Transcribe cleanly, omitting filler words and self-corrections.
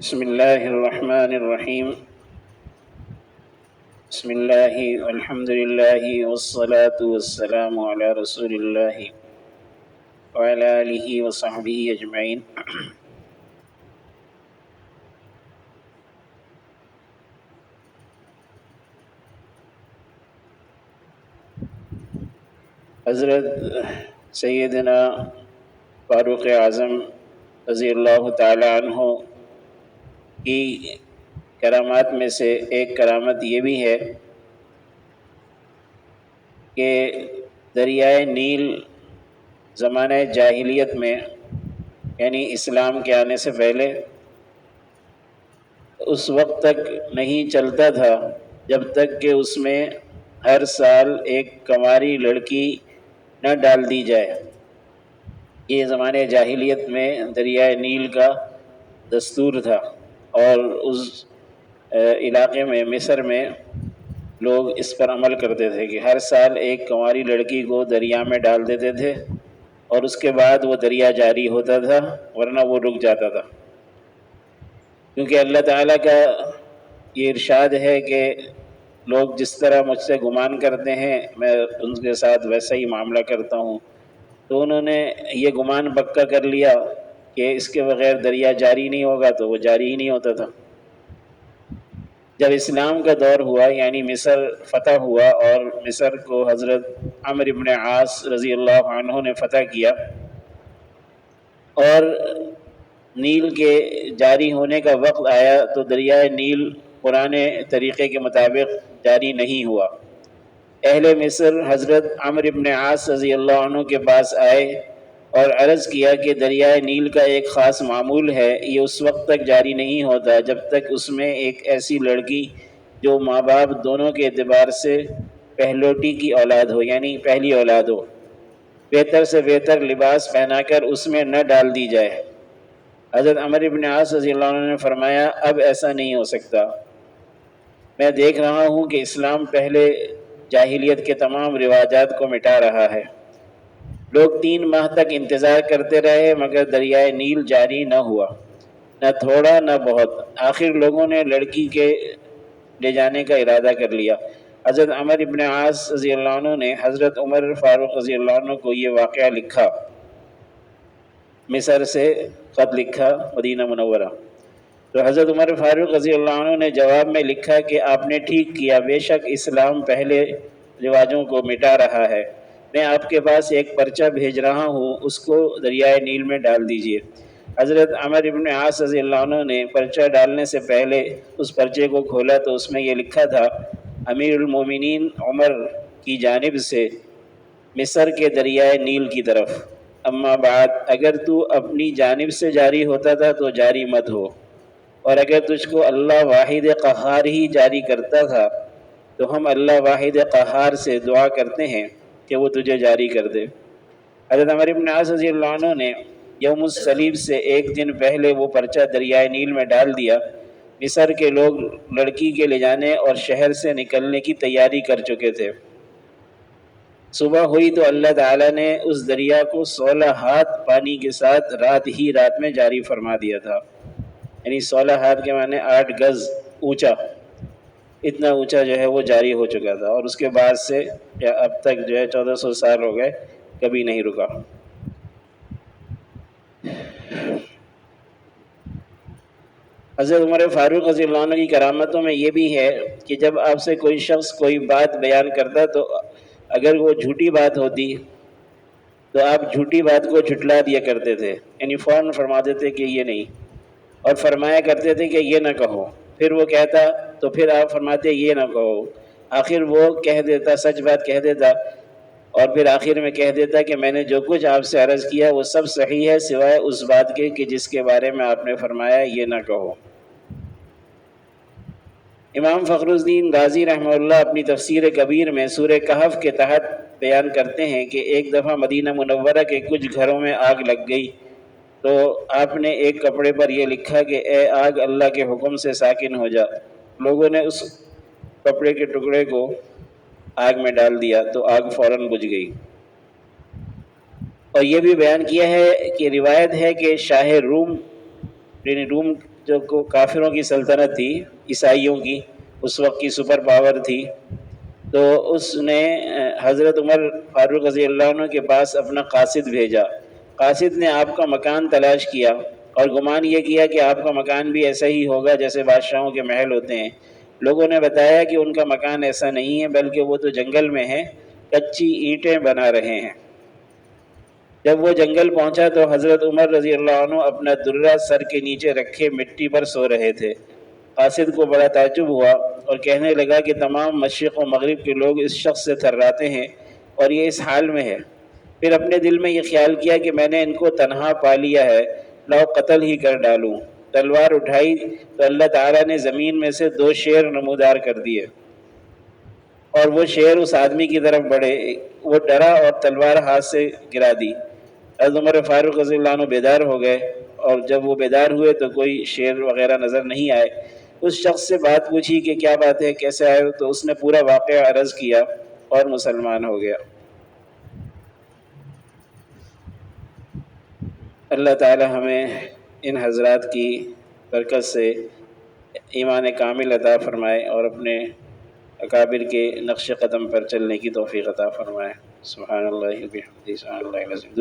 بسم اللہ الرحمن الرحیم بسم اللہ والحمد للہ والصلاة والسلام علی رسول اللہ وعلی آلہ وصحبہ اجمعین۔ حضرت سیدنا فاروق اعظم رضی اللہ تعالی عنہ کی کرامات میں سے ایک کرامت یہ بھی ہے کہ دریائے نیل زمانہ جاہلیت میں، یعنی اسلام کے آنے سے پہلے، اس وقت تک نہیں چلتا تھا جب تک کہ اس میں ہر سال ایک کنواری لڑکی نہ ڈال دی جائے۔ یہ زمانے جاہلیت میں دریائے نیل کا دستور تھا، اور اس علاقے میں مصر میں لوگ اس پر عمل کرتے تھے کہ ہر سال ایک کنواری لڑکی کو دریا میں ڈال دیتے تھے، اور اس کے بعد وہ دریا جاری ہوتا تھا، ورنہ وہ رک جاتا تھا۔ کیونکہ اللہ تعالیٰ کا یہ ارشاد ہے کہ لوگ جس طرح مجھ سے گمان کرتے ہیں میں ان کے ساتھ ویسا ہی معاملہ کرتا ہوں، تو انہوں نے یہ گمان پکا کر لیا کہ اس کے بغیر دریا جاری نہیں ہوگا، تو وہ جاری ہی نہیں ہوتا تھا۔ جب اسلام کا دور ہوا، یعنی مصر فتح ہوا، اور مصر کو حضرت عمرو بن عاص رضی اللہ عنہ نے فتح کیا، اور نیل کے جاری ہونے کا وقت آیا، تو دریائے نیل پرانے طریقے کے مطابق جاری نہیں ہوا۔ اہل مصر حضرت عمرو بن عاص رضی اللہ عنہ کے پاس آئے اور عرض کیا کہ دریائے نیل کا ایک خاص معمول ہے، یہ اس وقت تک جاری نہیں ہوتا جب تک اس میں ایک ایسی لڑکی جو ماں باپ دونوں کے اعتبار سے پہلوٹی کی اولاد ہو، یعنی پہلی اولاد ہو، بہتر سے بہتر لباس پہنا کر اس میں نہ ڈال دی جائے۔ حضرت عمرو بن عاص رضی اللہ عنہ نے فرمایا، اب ایسا نہیں ہو سکتا، میں دیکھ رہا ہوں کہ اسلام پہلے جاہلیت کے تمام رواجات کو مٹا رہا ہے۔ لوگ 3 ماہ تک انتظار کرتے رہے، مگر دریائے نیل جاری نہ ہوا، نہ تھوڑا نہ بہت۔ آخر لوگوں نے لڑکی کے لے جانے کا ارادہ کر لیا۔ حضرت عمرو بن عاص رضی اللہ عنہ نے حضرت عمر فاروق رضی اللہ عنہ کو یہ واقعہ لکھا، مصر سے خط لکھا مدینہ منورہ۔ تو حضرت عمر فاروق رضی اللہ عنہ نے جواب میں لکھا کہ آپ نے ٹھیک کیا، بے شک اسلام پہلے رواجوں کو مٹا رہا ہے، میں آپ کے پاس ایک پرچہ بھیج رہا ہوں، اس کو دریائے نیل میں ڈال دیجئے۔ حضرت عمر بن عاص رضی اللہ عنہ نے پرچہ ڈالنے سے پہلے اس پرچے کو کھولا تو اس میں یہ لکھا تھا، امیر المومنین عمر کی جانب سے مصر کے دریائے نیل کی طرف، اما بعد، اگر تو اپنی جانب سے جاری ہوتا تھا تو جاری مت ہو، اور اگر تجھ کو اللہ واحد قہار ہی جاری کرتا تھا تو ہم اللہ واحد قہار سے دعا کرتے ہیں کہ وہ تجھے جاری کر دے۔ حضرت عمر بن عاص رضی اللہ عنہ نے یوم الصلیب سے ایک دن پہلے وہ پرچہ دریائے نیل میں ڈال دیا۔ مصر کے لوگ لڑکی کے لے جانے اور شہر سے نکلنے کی تیاری کر چکے تھے۔ صبح ہوئی تو اللہ تعالیٰ نے اس دریا کو 16 ہاتھ پانی کے ساتھ رات میں جاری فرما دیا تھا، یعنی 16 ہاتھ کے معنی 8 گز اونچا، اتنا اونچا جو ہے وہ جاری ہو چکا تھا، اور اس کے بعد سے اب تک جو ہے 1400 سال ہو گئے، کبھی نہیں رکا۔ حضرت عمر فاروق رضی اللہ عنہ کی کرامتوں میں یہ بھی ہے کہ جب آپ سے کوئی شخص کوئی بات بیان کرتا تو اگر وہ جھوٹی بات ہوتی تو آپ جھوٹی بات کو جھٹلا دیا کرتے تھے، یعنی فوراً فرما دیتے کہ یہ نہیں، اور فرمایا کرتے تھے کہ یہ نہ کہو، پھر وہ کہتا تو پھر آپ فرماتے یہ نہ کہو، آخر وہ کہہ دیتا، سچ بات کہہ دیتا، اور پھر آخر میں کہہ دیتا کہ میں نے جو کچھ آپ سے عرض کیا وہ سب صحیح ہے سوائے اس بات کے کہ جس کے بارے میں آپ نے فرمایا یہ نہ کہو۔ امام فخر الدین غازی رحمہ اللہ اپنی تفسیر کبیر میں سورہ کہف کے تحت بیان کرتے ہیں کہ ایک دفعہ مدینہ منورہ کے کچھ گھروں میں آگ لگ گئی، تو آپ نے ایک کپڑے پر یہ لکھا کہ اے آگ اللہ کے حکم سے ساکن ہو جا۔ لوگوں نے اس کپڑے کے ٹکڑے کو آگ میں ڈال دیا تو آگ فوراً بجھ گئی۔ اور یہ بھی بیان کیا ہے کہ روایت ہے کہ شاہ روم، یعنی روم جو کافروں کی سلطنت تھی، عیسائیوں کی، اس وقت کی سپر پاور تھی، تو اس نے حضرت عمر فاروق رضی اللہ عنہ کے پاس اپنا قاصد بھیجا۔ قاصد نے آپ کا مکان تلاش کیا اور گمان یہ کیا کہ آپ کا مکان بھی ایسا ہی ہوگا جیسے بادشاہوں کے محل ہوتے ہیں۔ لوگوں نے بتایا کہ ان کا مکان ایسا نہیں ہے، بلکہ وہ تو جنگل میں ہے، کچی اینٹیں بنا رہے ہیں۔ جب وہ جنگل پہنچا تو حضرت عمر رضی اللہ عنہ اپنا درہ سر کے نیچے رکھے مٹی پر سو رہے تھے۔ قاصد کو بڑا تعجب ہوا اور کہنے لگا کہ تمام مشرق و مغرب کے لوگ اس شخص سے تھراتے ہیں اور یہ اس حال میں ہے۔ پھر اپنے دل میں یہ خیال کیا کہ میں نے ان کو تنہا پا لیا ہے، لاؤ قتل ہی کر ڈالوں۔ تلوار اٹھائی تو اللہ تعالیٰ نے زمین میں سے 2 شیر نمودار کر دیے اور وہ شیر اس آدمی کی طرف بڑھے۔ وہ ڈرا اور تلوار ہاتھ سے گرا دی۔ حضرت عمر فاروق رضی اللہ عنہ بیدار ہو گئے، اور جب وہ بیدار ہوئے تو کوئی شیر وغیرہ نظر نہیں آئے۔ اس شخص سے بات پوچھی کہ کیا بات ہے، کیسے آئے ہو، تو اس نے پورا واقعہ عرض کیا اور مسلمان ہو گیا۔ اللہ تعالی ہمیں ان حضرات کی برکت سے ایمان کامل عطا فرمائے اور اپنے اکابر کے نقش قدم پر چلنے کی توفیق عطا فرمائے۔ سبحان اللہ و بحمدہ، سبحان اللہ العظیم۔